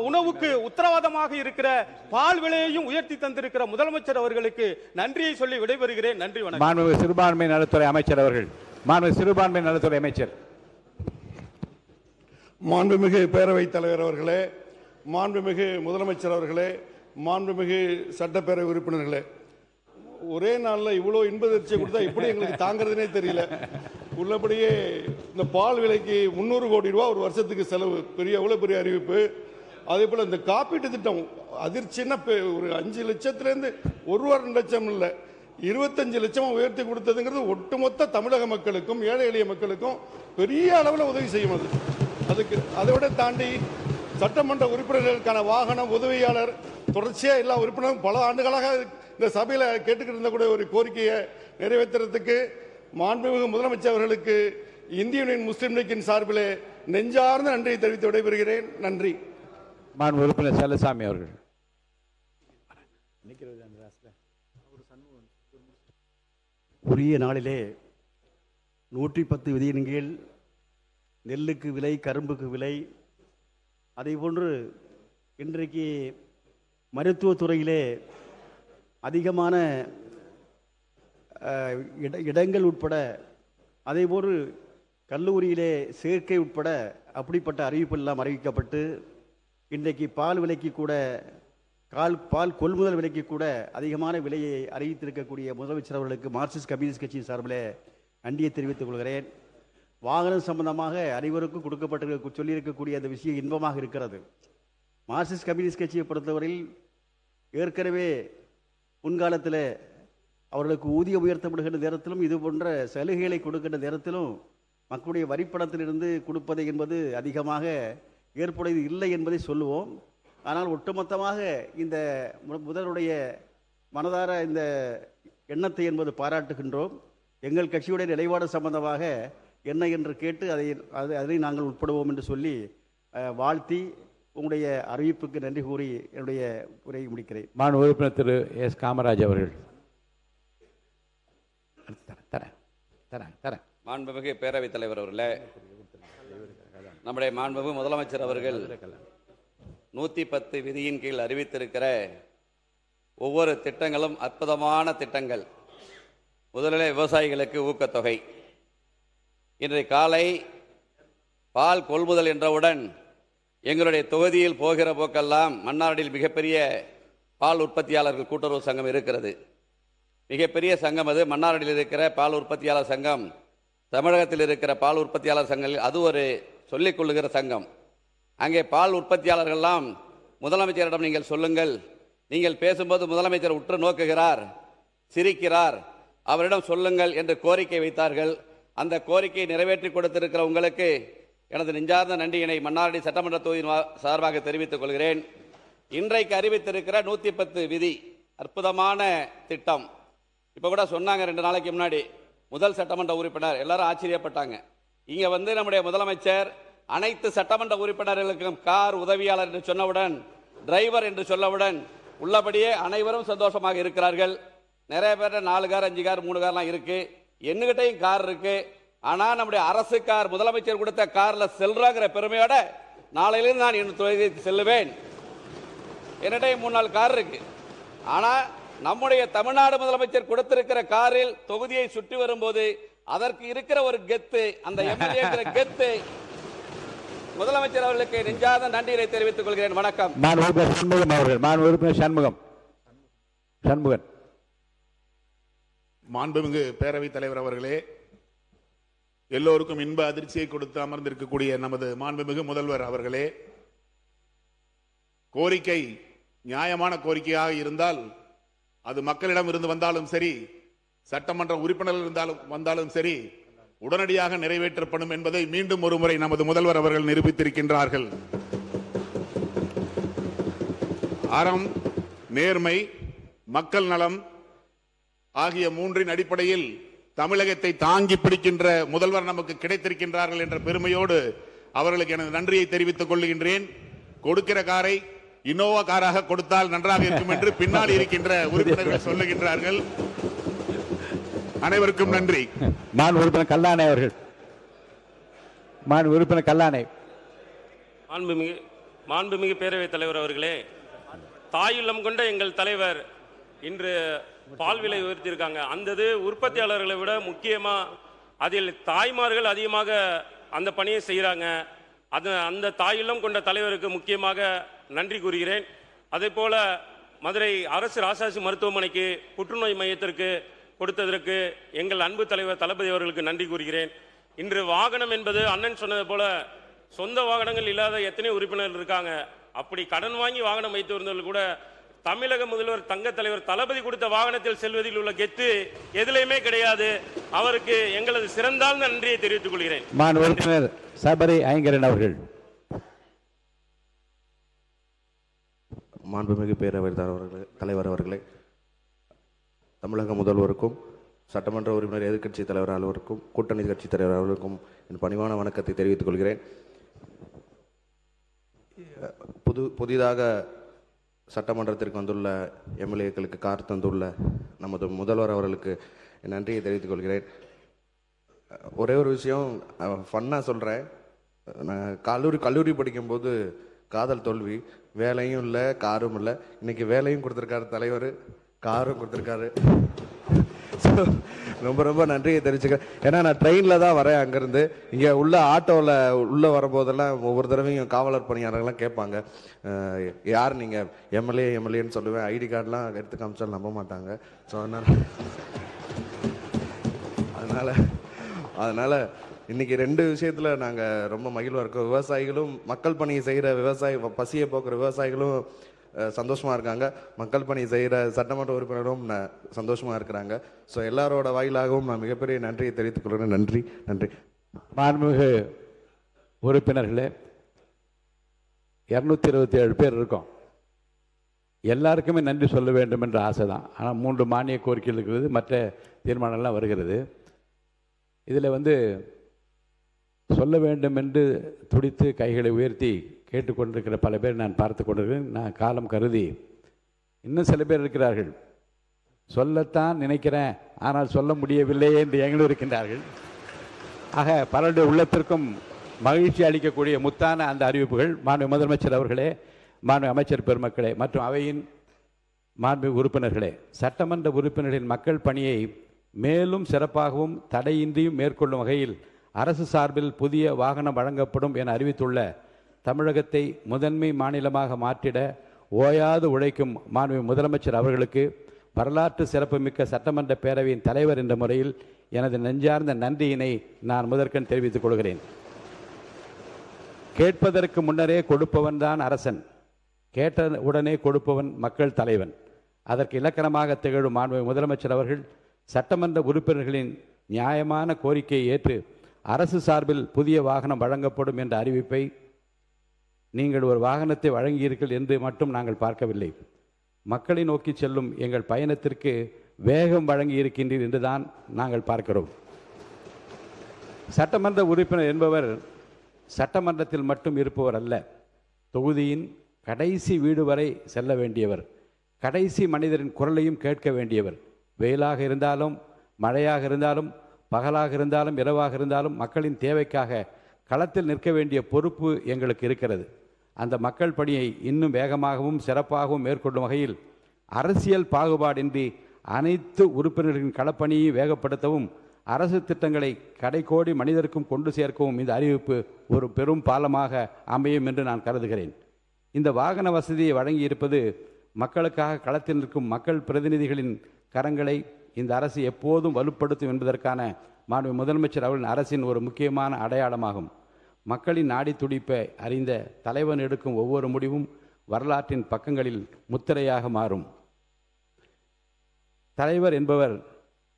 உணவுக்கு உத்தரவாதமாக இருக்கிற பால் விலையையும் உயர்த்தி தந்திருக்கிற முதலமைச்சர் அவர்களுக்கு நன்றியை சொல்லி விடைபெறுகிறேன். நன்றி, வணக்கம். சிறுபான்மை நலத்துறை அமைச்சர் அவர்கள். சிறுபான்மை நலத்துறை அமைச்சர். மாண்புமிகு பேரவைத் தலைவர் அவர்களே, மாண்புமிகு முதலமைச்சர் அவர்களே, மாண்புமிகு சட்டப்பேரவை உறுப்பினர்களே, ஒரே நாளில் இவ்வளோ இன்பதிர்ச்சியை கொடுத்தா எப்படி எங்களுக்கு தாங்கிறதுனே தெரியல. உள்ளபடியே இந்த பால் விலைக்கு 300 கோடி ரூபா ஒரு வருஷத்துக்கு செலவு, எவ்வளோ பெரிய அறிவிப்பு. அதே போல் இந்த காப்பீட்டு திட்டம் அதிர்ச்சின்னா ஒரு 5 லட்சத்துலேருந்து 1-2 லட்சம் இல்லை, 25 லட்சம் உயர்த்தி கொடுத்ததுங்கிறது ஒட்டுமொத்த தமிழக மக்களுக்கும் ஏழை எளிய மக்களுக்கும் பெரிய அளவில் உதவி செய்யும். அதுக்கு அதை விட தாண்டி சட்டமன்ற உறுப்பினர்களுக்கான வாகனம், உதவியாளர், தொடர்ச்சியாக எல்லா உறுப்பினரும் பல ஆண்டுகளாக இந்த சபையில் கேட்டுக்கிட்டு இருந்த கூட ஒரு கோரிக்கையை நிறைவேற்றுறதுக்கு மாண்புமிகு முதலமைச்சர் அவர்களுக்கு இந்திய யூனியன் முஸ்லீம் லீக்கின் சார்பிலே நெஞ்சார்ந்த நன்றியை தெரிவித்து விடைபெறுகிறேன். நன்றி. மாண்பு உறுப்பினர் செல்லசாமி அவர்கள். உரிய நாளிலே 110 விதியின் கீழ் நெல்லுக்கு விலை, கரும்புக்கு விலை, அதேபோன்று இன்றைக்கு மருத்துவத்துறையிலே அதிகமான இடங்கள் உட்பட, அதேபோன்று கல்லூரியிலே சேர்க்கை உட்பட அப்படிப்பட்ட அறிவிப்பு எல்லாம் அறிவிக்கப்பட்டு இன்றைக்கு பால் விலைக்கு கூட, பால் கொள்முதல் விலைக்கு கூட அதிகமான விலையை அறிவித்திருக்கக்கூடிய முதலமைச்சர் அவர்களுக்கு மார்க்சிஸ்ட் கம்யூனிஸ்ட் கட்சியின் சார்பில் நன்றியை தெரிவித்துக் கொள்கிறேன். வாகனம் சம்பந்தமாக அனைவருக்கும் கொடுக்கப்பட்டு சொல்லியிருக்கக்கூடிய அந்த விஷயம் இன்பமாக இருக்கிறது. மார்க்சிஸ்ட் கம்யூனிஸ்ட் கட்சியை பொறுத்தவரையில் ஏற்கனவே முன்காலத்தில் அவர்களுக்கு ஊதியம் உயர்த்தப்படுகின்ற நேரத்திலும் இது போன்ற சலுகைகளை கொடுக்கின்ற நேரத்திலும் மக்களுடைய வரிப்பணத்திலிருந்து கொடுப்பது என்பது அதிகமாக ஏற்புடையது இல்லை என்பதை சொல்லுவோம். ஆனால் ஒட்டுமொத்தமாக இந்த முதலுடைய மனதார இந்த எண்ணத்தை என்பது பாராட்டுகின்றோம். எங்கள் கட்சியுடைய நிலைப்பாடு சம்பந்தமாக என்ன என்று கேட்டு அதை நாங்கள் உட்படுவோம் என்று சொல்லி வாழ்த்தி உங்களுடைய அறிவிப்புக்கு நன்றி கூறி என்னுடைய உரையை முடிக்கிறேன். மாண்பு உறுப்பினர் திரு எஸ் காமராஜ் அவர்கள். மாண்புமிகு பேரவைத் தலைவர் அவர்களே, நம்முடைய மாண்புமிகு முதலமைச்சர் அவர்கள் 110 விதியின் கீழ் அறிவித்திருக்கிற ஒவ்வொரு திட்டங்களும் அற்புதமான திட்டங்கள். முதலில் விவசாயிகளுக்கு ஊக்கத்தொகை. இன்றைய காலை பால் கொள்முதல் என்றவுடன் எங்களுடைய தொகுதியில் போகிற போக்கெல்லாம் மன்னாரில் மிகப்பெரிய பால் உற்பத்தியாளர்கள் கூட்டுறவு சங்கம் இருக்கிறது. மிகப்பெரிய சங்கம் அது. மன்னாரில் இருக்கிற பால் உற்பத்தியாளர் சங்கம், தமிழகத்தில் இருக்கிற பால் உற்பத்தியாளர் சங்கங்கள் அது ஒரு சொல்லிக் கொள்ளுகிற சங்கம். அங்கே பால் உற்பத்தியாளர்கள்லாம் முதலமைச்சரிடம் நீங்கள் சொல்லுங்கள், நீங்கள் பேசும்போது முதலமைச்சர் உற்று நோக்குகிறார், சிரிக்கிறார், அவரிடம் சொல்லுங்கள் என்று கோரிக்கை வைத்தார்கள். அந்த கோரிக்கையை நிறைவேற்றி கொடுத்திருக்கிற உங்களுக்கு எனது நெஞ்சார்ந்த நன்றியினை மன்னார்குடி சட்டமன்ற தொகுதியின் சார்பாக தெரிவித்துக் கொள்கிறேன். இன்றைக்கு அறிவித்திருக்கிற 110 விதி அற்புதமான திட்டம். இப்போ கூட சொன்னாங்க 2 நாளைக்கு முன்னாடி முதல் சட்டமன்ற உறுப்பினர், எல்லாரும் ஆச்சரியப்பட்டாங்க. இங்கே வந்து நம்முடைய முதலமைச்சர் அனைத்து சட்டமன்ற உறுப்பினர்களுக்கும் கார் உதவியாளர் என்று சொன்னவுடன், டிரைவர் என்று சொல்லவுடன் உள்ளபடியே அனைவரும் சந்தோஷமாக இருக்கிறார்கள். நிறைய பேர் 4 கார் 5 கார் 3 கார்லாம் இருக்கு, என்னகிட்டையும் கார் இருக்கு. ஆனால் நம்முடைய அரசு கார், முதலமைச்சர் கொடுத்த காரில் செல்றோங்கிற பெருமையோட நாளையிலிருந்து நான் என் தொகுதிக்கு செல்லுவேன். என்னிடையும் 3-4 கார் இருக்கு. ஆனால் நம்முடைய தமிழ்நாடு முதலமைச்சர் கொடுத்திருக்கிற காரில் தொகுதியை சுற்றி வரும்போது அதற்கு இருக்கிற ஒரு கெத்து, அந்த எம்எல்ஏ கெத்து, முதலமைச்சர் அவர்களுக்கு நெஞ்சார்ந்த நன்றியை தெரிவித்துக் கொள்கிறேன். வணக்கம். சண்முகன். மாண்புமிகு பேரவைத் தலைவர் அவர்களே, எல்லோருக்கும் இன்ப அதிர்ச்சியை கொடுத்து அமர்ந்திருக்கக்கூடிய நமது மாண்புமிகு முதல்வர் அவர்களே, கோரிக்கை நியாயமான கோரிக்கையாக இருந்தால் அது மக்களிடம் இருந்து வந்தாலும் சரி, சட்டமன்ற உறுப்பினர்கள் வந்தாலும் சரி, உடனடியாக நிறைவேற்றப்படும் என்பதை மீண்டும் ஒரு முறை நமது முதல்வர் அவர்கள் நிரூபித்திருக்கின்றார்கள். அறம், நேர்மை, மக்கள் நலம் ஆகிய 3 அடிப்படையில் தமிழகத்தை தாங்கி பிடிக்கின்ற முதல்வர் நமக்கு கிடைத்திருக்கின்றார்கள் என்ற பெருமையோடு அவர்களுக்கு எனது நன்றியை தெரிவித்துக் கொள்கின்றேன். கொடுக்கிற காரை இனோவா காராக கொடுத்தால் நன்றாக இருக்கும் என்று பின்னால் இருக்கின்ற உறுப்பினர்கள் சொல்லுகின்றார்கள். அனைவருக்கும் நன்றி. மாண்பு உறுப்பினர் கல்லானை அவர்கள். மாண்பு உறுப்பினர் கல்லானை. மாண்புமிகு பேரவைத் தலைவர் அவர்களே, தாயுள்ளம் கொண்ட எங்கள் தலைவர் இன்று பால் விலை உயர்த்தியிருக்காங்க. அந்த உற்பத்தியாளர்களை விட முக்கியமாக அதில் தாய்மார்கள் அதிகமாக அந்த பணியை செய்கிறாங்க. அந்த தாயுள்ளம் கொண்ட தலைவருக்கு முக்கியமாக நன்றி கூறுகிறேன். அதே போல மதுரை அரசு ராசாசி மருத்துவமனைக்கு புற்றுநோய் மையத்திற்கு கொடுத்ததற்கு எங்கள் அன்பு தலைவர் தளபதி அவர்களுக்கு நன்றி கூறுகிறேன். இன்று வாகனம் என்பது அண்ணன் சொன்னது போல சொந்த வாகனங்கள் இல்லாத எத்தனை உறுப்பினர்கள் இருக்காங்க. அப்படி கடன் வாங்கி வாகனம் வைத்து வருந்தவர்கள் கூட தமிழக முதல்வர் தங்க தலைவர் தளபதி கொடுத்த வாகனத்தில் செல்வதில் உள்ள கெத்து எதிலையுமே கிடையாது. அவருக்கு எங்களது சிறந்தாழ்ந்த நன்றியை தெரிவித்துக் கொள்கிறேன். உறுப்பினர் சபரி ஐங்கரன் அவர்கள். மாண்புமிகு பேரவைத் தலைவர் அவர்களே, தமிழக முதல்வருக்கும் சட்டமன்ற உறுப்பினர் எதிர்க்கட்சி தலைவர் அலுவலருக்கும் கூட்டணி கட்சி தலைவர் அவர்களுக்கும் என் பணிவான வணக்கத்தை தெரிவித்துக் கொள்கிறேன். புதிதாக சட்டமன்றத்திற்கு வந்துள்ள எம்எல்ஏக்களுக்கு கார் தந்துள்ள நமது முதல்வர் அவர்களுக்கு என் நன்றியை தெரிவித்துக் கொள்கிறேன். ஒரே ஒரு விஷயம் ஃபன்னாக சொல்கிறேன். நான் கல்லூரி படிக்கும்போது காதல் தோல்வி, வேலையும் இல்லை காரும் இல்லை. இன்னைக்கு வேலையும் கொடுத்துருக்காரு தலைவர், காரும் கொடுத்துருக்காரு. ஸோ ரொம்ப ரொம்ப நன்றியை தெரிவிச்சுக்கிறேன். ஏன்னா நான் ட்ரெயினில் தான் வரேன் அங்கேருந்து. இங்கே உள்ள ஆட்டோவில் உள்ளே வரும்போதெல்லாம் ஒவ்வொரு தடவையும் காவலர் பணியாளர்கள்லாம் கேட்பாங்க, யார் நீங்கள் எம்எல்ஏன்னு சொல்லுவேன். ஐடி கார்டெலாம் எடுத்து காமிச்சாலும் நம்ப மாட்டாங்க. ஸோ அதனால் இன்றைக்கி 2 விஷயத்தில் நாங்கள் ரொம்ப மகிழ்வாக இருக்கோம். விவசாயிகளும் மக்கள் பணி செய்கிற பசியை போக்குற விவசாயிகளும் சந்தோஷமாக இருக்காங்க. மக்கள் பணி செய்கிற சட்டமன்ற உறுப்பினரும் சந்தோஷமாக இருக்கிறாங்க. ஸோ எல்லாரோட வாயிலாகவும் நான் மிகப்பெரிய நன்றியை தெரிவித்துக் கொள்கிறேன். நன்றி நன்றி. மாண்புமிகு உறுப்பினர்களே, 227 பேர் இருக்கோம். எல்லாருக்குமே நன்றி சொல்ல வேண்டும் என்ற ஆசை தான். ஆனால் 3 மானிய கோரிக்கைகள் இருக்கிறது, மற்ற தீர்மானங்கள்லாம் வருகிறது. இதில் சொல்ல வேண்டும் என்று துடித்து கைகளை உயர்த்தி கேட்டுக்கொண்டிருக்கிற பல பேர் நான் பார்த்து கொண்டிருக்கிறேன். நான் காலம் கருதி இன்னும் சில பேர் இருக்கிறார்கள், சொல்லத்தான் நினைக்கிறேன் ஆனால் சொல்ல முடியவில்லையே என்று எங்களும் இருக்கின்றார்கள். ஆக பலருடைய உள்ளத்திற்கும் மகிழ்ச்சி அளிக்கக்கூடிய முத்தான அந்த அறிவிப்புகள் மாண்பு முதலமைச்சர் அவர்களே, மாண்பு அமைச்சர் பெருமக்களே மற்றும் அவையின் மாண்பு உறுப்பினர்களே, சட்டமன்ற உறுப்பினர்களின் மக்கள் பணியை மேலும் சிறப்பாகவும் தடையின்றியும் மேற்கொள்ளும் வகையில் அரசு சார்பில் புதிய வாகனம் வழங்கப்படும் என அறிவித்துள்ள தமிழகத்தை முதன்மை மாநிலமாக மாற்றிட ஓயாது உழைக்கும் மாண்பு முதலமைச்சர் அவர்களுக்கு வரலாற்று சிறப்புமிக்க சட்டமன்ற பேரவையின் தலைவர் என்ற முறையில் எனது நெஞ்சார்ந்த நன்றியினை நான் முதற்கண் தெரிவித்துக் கொள்கிறேன். கேட்பதற்கு முன்னரே கொடுப்பவன் தான் அரசன், கேட்ட உடனே கொடுப்பவன் மக்கள் தலைவன். அதற்கு இலக்கணமாக திகழும் மாண்பு முதலமைச்சர் அவர்கள் சட்டமன்ற உறுப்பினர்களின் நியாயமான கோரிக்கையை ஏற்று அரசு சார்பில் புதிய வாகனம் வழங்கப்படும் என்ற அறிவிப்பை நீங்கள் ஒரு வாகனத்தை வழங்கியிருங்கள் என்று மட்டும் நாங்கள் பார்க்கவில்லை. மக்களை நோக்கி செல்லும் எங்கள் பயணத்திற்கு வேகம் வழங்கி இருக்கின்றீர் என்றுதான் நாங்கள் பார்க்கிறோம். சட்டமன்ற உறுப்பினர் என்பவர் சட்டமன்றத்தில் மட்டும் இருப்பவர் அல்ல, தொகுதியின் கடைசி வீடு வரை செல்ல வேண்டியவர், கடைசி மனிதரின் குரலையும் கேட்க வேண்டியவர். வெயிலாக இருந்தாலும் மழையாக இருந்தாலும் பகலாக இருந்தாலும் இரவாக இருந்தாலும் மக்களின் தேவைக்காக களத்தில் நிற்க வேண்டிய பொறுப்பு எங்களுக்கு இருக்கிறது. அந்த மக்கள் பணியை இன்னும் வேகமாகவும் சிறப்பாகவும் மேற்கொள்ளும் வகையில் அரசியல் பாகுபாடின்றி அனைத்து உறுப்பினர்களின் களப்பணியை வேகப்படுத்தவும் அரசு திட்டங்களை கடைக்கோடி மனிதருக்கும் கொண்டு சேர்க்கவும் இந்த அறிவிப்பு ஒரு பெரும் பாலமாக அமையும் என்று நான் கருதுகிறேன். இந்த வாகன வசதியை வழங்கியிருப்பது மக்களுக்காக களத்தில் நிற்கும் மக்கள் பிரதிநிதிகளின் கரங்களை இந்த அரசு எப்போதும் வலுப்படுத்தும் என்பதற்கான மாண்பு முதலமைச்சர் அவர்களின் அரசின் ஒரு முக்கியமான அடையாளமாகும். மக்களின் நாடி துடிப்பை அறிந்த தலைவன் எடுக்கும் ஒவ்வொரு முடிவும் வரலாற்றின் பக்கங்களில் முத்திரையாக மாறும். தலைவர் என்பவர்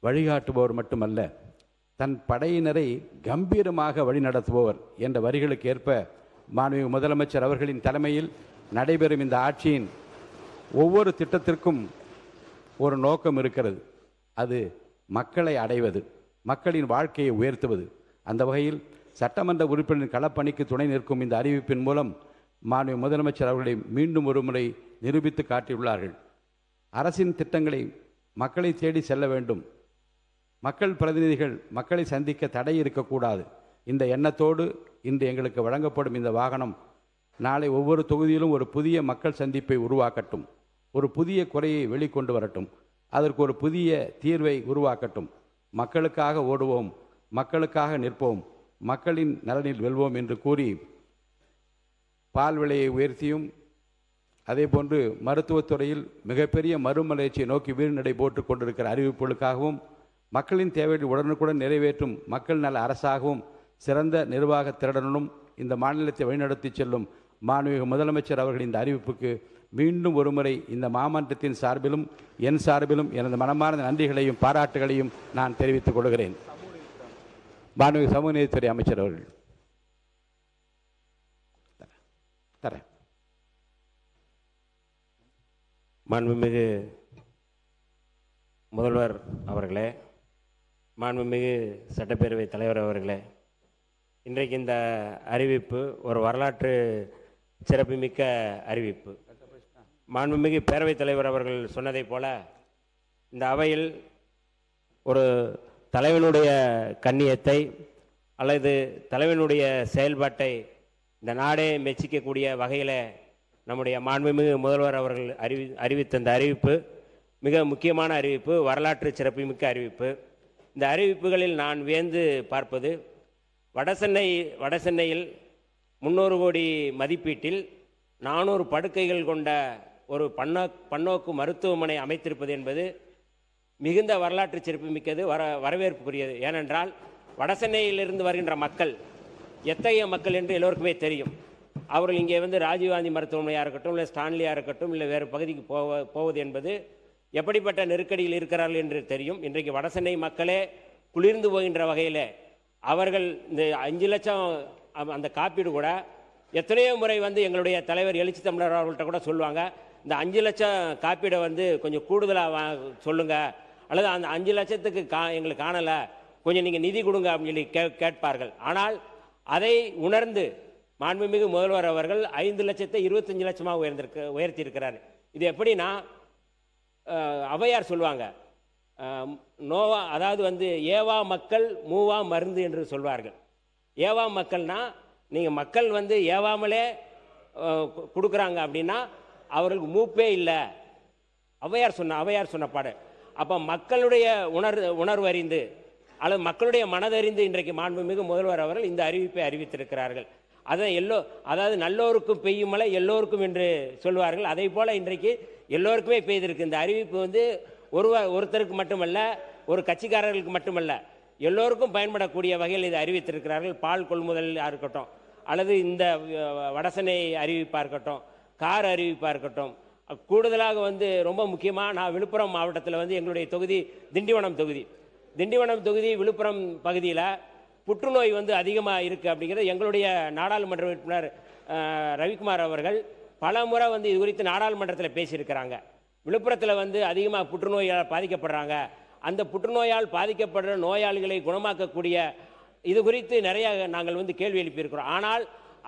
வழிகாட்டுபவர் மட்டுமல்ல, தன் படையினரை கம்பீரமாக வழிநடத்துபவர் என்ற வரிகளுக்கு ஏற்ப மாண்பு முதலமைச்சர் அவர்களின் தலைமையில் நடைபெறும் இந்த ஆட்சியின் ஒவ்வொரு திட்டத்திற்கும் ஒரு நோக்கம் இருக்கிறது. அது மக்களை அடைவது, மக்களின் வாழ்க்கையை உயர்த்துவது. அந்த வகையில் சட்டமன்ற உறுப்பினரின் களப்பணிக்கு துணை நிற்கும் இந்த அறிவிப்பின் மூலம் மாண்பு முதலமைச்சர் அவர்களை மீண்டும் ஒரு முறை நிரூபித்து காட்டியுள்ளார்கள். அரசின் திட்டங்களை மக்களை தேடி செல்ல வேண்டும், மக்கள் பிரதிநிதிகள் மக்களை சந்திக்க தடை இருக்கக்கூடாது. இந்த எண்ணத்தோடு இன்று எங்களுக்கு வழங்கப்படும் இந்த வாகனம் நாளை ஒவ்வொரு தொகுதியிலும் ஒரு புதிய மக்கள் சந்திப்பை உருவாக்கட்டும், ஒரு புதிய குறையை வெளிக்கொண்டு வரட்டும், அதற்கு ஒரு புதிய தீர்வை உருவாக்கட்டும். மக்களுக்காக ஓடுவோம், மக்களுக்காக நிற்போம், மக்களின் நலனில் வெல்வோம் என்று கூறி பால் விலையை உயர்த்தியும் அதேபோன்று மருத்துவத்துறையில் மிகப்பெரிய மறுமலர்ச்சியை நோக்கி வீழ்நடை போட்டு கொண்டிருக்கிற அறிவிப்புகளுக்காகவும் மக்களின் தேவைகளை உடனுக்குடன் நிறைவேற்றும் மக்கள் நல அரசாகவும் சிறந்த நிர்வாக திறனுடன் இந்த மாநிலத்தை வழிநடத்தி செல்லும் மாண்புமிகு முதலமைச்சர் அவர்களின் இந்த அறிவிப்புக்கு மீண்டும் ஒருமுறை இந்த மாமன்றத்தின் சார்பிலும் என் சார்பிலும் எனது மனமார்ந்த நன்றிகளையும் பாராட்டுகளையும் நான் தெரிவித்துக் கொள்கிறேன். மாண்புமிகு சமூக நீதித்துறை அமைச்சர் அவர்கள் தரேன். மாண்புமிகு முதல்வர் அவர்களே, மாண்புமிகு சட்டப்பேரவை தலைவர் அவர்களே, இன்றைக்கு இந்த அறிவிப்பு ஒரு வரலாற்று சிறப்புமிக்க அறிவிப்பு. மாண்புமிகு பேரவைத் தலைவர் அவர்கள் சொன்னதைப் போல இந்த அவையில் ஒரு தலைவனுடைய கண்ணியத்தை அல்லது தலைவனுடைய செயல்பாட்டை இந்த நாடே மெச்சிக்கக்கூடிய வகையில் நம்முடைய மாண்புமிகு முதல்வர் அவர்கள் அறிவித்த இந்த அறிவிப்பு மிக முக்கியமான அறிவிப்பு, வரலாற்று சிறப்புமிக்க அறிவிப்பு. இந்த அறிவிப்புகளில் நான் வியந்து பார்ப்பது, வடசென்னையில் 300 கோடி மதிப்பீட்டில் 400 படுக்கைகள் கொண்ட ஒரு பன்னோக்கு மருத்துவமனை அமைத்திருப்பது என்பது மிகுந்த வரலாற்று சிறப்புமிக்கது, வரவேற்புக்குரியது. ஏனென்றால் வடசென்னையிலிருந்து வருகின்ற மக்கள் எத்தகைய மக்கள் என்று எல்லோருக்குமே தெரியும். அவர்கள் இங்கே வந்து ராஜீவ்காந்தி மருத்துவமனையாக இருக்கட்டும், இல்லை ஸ்டான்லியாக இருக்கட்டும், இல்லை வேறு பகுதிக்கு போவது என்பது எப்படிப்பட்ட நெருக்கடியில் இருக்கிறார்கள் என்று தெரியும். இன்றைக்கு வடசென்னை மக்களே குளிர்ந்து போகின்ற வகையில் அவர்கள் இந்த 5 லட்சம் அந்த காப்பீடு கூட எத்தனையோ முறை வந்து எங்களுடைய தலைவர் எழுச்சி தமிழர் அவர்கள்ட்ட கூட சொல்லுவாங்க, இந்த 5 லட்சம் காப்பீடை வந்து கொஞ்சம் கூடுதலாக சொல்லுங்கள், அல்லது அந்த 5 லட்சத்துக்கு எங்களுக்கு காணலை, கொஞ்சம் நீங்கள் நிதி கொடுங்க அப்படின்னு சொல்லி கேட்பார்கள். ஆனால் அதை உணர்ந்து மாண்புமிகு முதல்வர் அவர்கள் 5 லட்சத்தை 25 லட்சமாக உயர்த்தி இருக்கிறார். இது எப்படின்னா, ஔவையார் சொல்லுவாங்க, நோவா, அதாவது வந்து ஏவா மக்கள் மூவா மருந்து என்று சொல்வார்கள். ஏவா மக்கள்னா நீங்கள் மக்கள் வந்து ஏவாமலே கொடுக்குறாங்க அப்படின்னா அவர்களுக்கு மூப்பே இல்லை. ஔவையார் சொன்ன பாடு. அப்போ மக்களுடைய உணர்வு அறிந்து அல்லது மக்களுடைய மனதறிந்து இன்றைக்கு மாண்புமிகு முதல்வர் அவர்கள் இந்த அறிவிப்பை அறிவித்திருக்கிறார்கள். அதாவது நல்லோருக்கும் பெய்யும் மழை எல்லோருக்கும் என்று சொல்வார்கள். அதே போல் இன்றைக்கு எல்லோருக்குமே பெய்திருக்கு. இந்த அறிவிப்பு வந்து ஒருத்தருக்கு மட்டுமல்ல, ஒரு கட்சிக்காரர்களுக்கு மட்டுமல்ல, எல்லோருக்கும் பயன்படக்கூடிய வகையில் இதை அறிவித்திருக்கிறார்கள். பால் கொள்முதலாக இருக்கட்டும், அல்லது இந்த வடசென்னை அறிவிப்பாக இருக்கட்டும், கார் அறிவிப்பாக இருக்கட்டும், கூடுதலாக வந்து ரொம்ப முக்கியமாக நான் விழுப்புரம் மாவட்டத்தில் வந்து எங்களுடைய தொகுதி திண்டிவனம் தொகுதி விழுப்புரம் பகுதியில் புற்றுநோய் வந்து அதிகமாக இருக்குது அப்படிங்கிறது எங்களுடைய நாடாளுமன்ற உறுப்பினர் ரவிக்குமார் அவர்கள் பல முறை வந்து இது குறித்து நாடாளுமன்றத்தில் பேசியிருக்கிறாங்க. விழுப்புரத்தில் வந்து அதிகமாக புற்றுநோயால் பாதிக்கப்படுறாங்க, அந்த புற்றுநோயால் பாதிக்கப்படுற நோயாளிகளை குணமாக்கக்கூடிய இது குறித்து நிறைய நாங்கள் வந்து கேள்வி எழுப்பியிருக்கிறோம். ஆனால்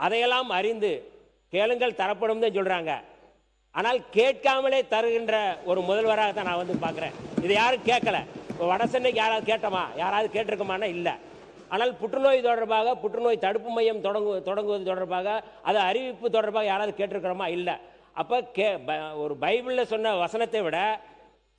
அதையெல்லாம் அறிந்து கேளுங்கள் தரப்படும் தான் சொல்கிறாங்க. ஆனால் கேட்காமலே தருகின்ற ஒரு முதல்வராக தான் நான் வந்து பார்க்குறேன். இதை யாரும் கேட்கல. இப்போ வடசென்னைக்கு யாராவது கேட்டோமா? யாராவது கேட்டிருக்கோமானா இல்லை. ஆனால் புற்றுநோய் தொடர்பாக, புற்றுநோய் தடுப்பு மையம் தொடங்குவது தொடர்பாக, அது அறிவிப்பு தொடர்பாக யாராவது கேட்டிருக்கிறோமா? இல்லை. அப்போ ஒரு பைபிளில் சொன்ன வசனத்தை விட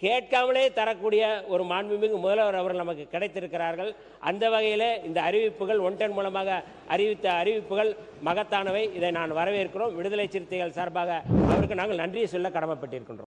கேட்காமலே தரக்கூடிய ஒரு மாண்புமிகு முதல்வர் அவர்கள் நமக்கு கிடைத்திருக்கிறார்கள். அந்த வகையில் இந்த அறிவிப்புகள் ஒன்டன் மூலமாக அறிவித்த அறிவிப்புகள் மகத்தானவை. இதை நான் வரவேற்கிறோம். விடுதலை சிறுத்தைகள் சார்பாக அவருக்கு நாங்கள் நன்றியை சொல்ல கடமைப்பட்டிருக்கின்றோம்.